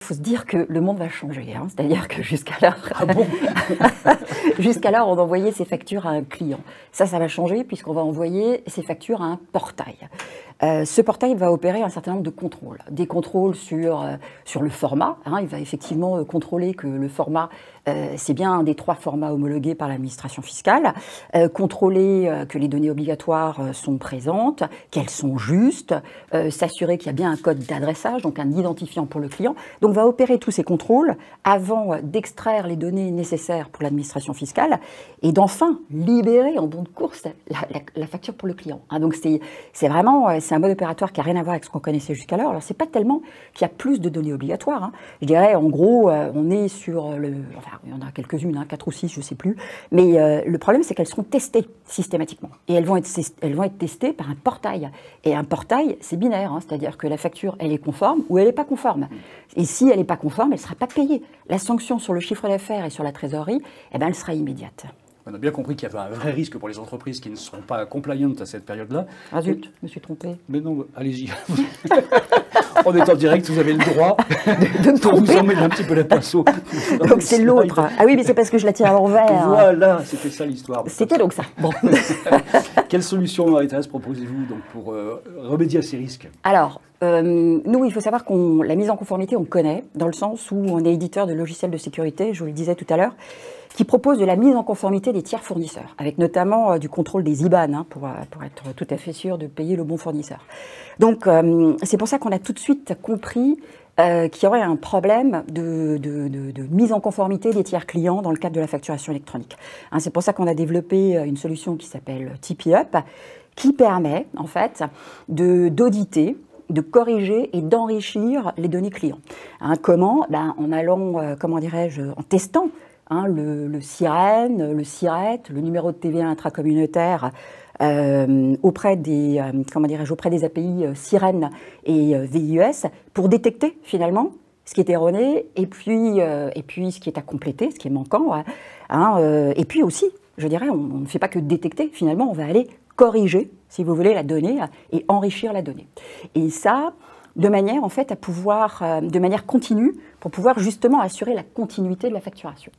Il faut se dire que le monde va changer, hein. C'est-à-dire que jusqu'alors, Ah bon? jusqu'alors, on envoyait ses factures à un client. Ça va changer puisqu'on va envoyer ses factures à un portail. Ce portail va opérer un certain nombre de contrôles. Des contrôles sur le format, hein. Il va effectivement contrôler que le format, c'est bien un des 3 formats homologués par l'administration fiscale, contrôler que les données obligatoires sont présentes, qu'elles sont justes, s'assurer qu'il y a bien un code d'adressage, donc un identifiant pour le client. Donc va opérer tous ces contrôles avant d'extraire les données nécessaires pour l'administration fiscale et d'enfin libérer en bon de course la facture pour le client, hein. Donc c'est vraiment c'est un mode opératoire qui n'a rien à voir avec ce qu'on connaissait jusqu'alors. Alors c'est pas tellement qu'il y a plus de données obligatoires, hein. Je dirais en gros on est sur enfin il y en a quelques-unes, hein, 4 ou 6, je sais plus, mais le problème c'est qu'elles seront testées systématiquement et elles vont être testées par un portail. Et un portail c'est binaire, hein, c'est-à-dire que la facture elle est conforme ou elle n'est pas conforme. Et si elle n'est pas conforme, elle ne sera pas payée. La sanction sur le chiffre d'affaires et sur la trésorerie, eh ben, elle sera immédiate. On a bien compris qu'il y avait un vrai risque pour les entreprises qui ne seront pas compliant à cette période-là. Ah zut, je me suis trompé. Mais non, allez-y. On est en direct, vous avez le droit de me tromper. Vous emmène un petit peu la pinceau. Donc c'est l'autre. Ah oui, mais c'est parce que je la tire à l'envers. Voilà, c'était ça l'histoire. C'était donc ça. Bon. Quelle solution, Marie-Thérèse, proposez-vous donc pour remédier à ces risques? Alors, nous, il faut savoir que la mise en conformité, on connaît, dans le sens où on est éditeur de logiciels de sécurité, je vous le disais tout à l'heure, qui propose de la mise en conformité des tiers fournisseurs, avec notamment du contrôle des IBAN, hein, pour être tout à fait sûr de payer le bon fournisseur. Donc, c'est pour ça qu'on a tout de suite compris qu'il y aurait un problème de mise en conformité des tiers clients dans le cadre de la facturation électronique. Hein, c'est pour ça qu'on a développé une solution qui s'appelle TP-Up, qui permet, en fait, d'auditer, de corriger et d'enrichir les données clients. Hein, comment? En allant, comment dirais-je, en testant, hein, le SIREN, le SIRET, le numéro de TVA intracommunautaire auprès des API SIREN et VIES pour détecter finalement ce qui est erroné et puis ce qui est à compléter, ce qui est manquant. Hein, et puis aussi, je dirais, on ne fait pas que détecter, finalement, on va aller corriger, si vous voulez, la donnée et enrichir la donnée. Et ça, de manière, en fait, à pouvoir, de manière continue, pour pouvoir justement assurer la continuité de la facturation.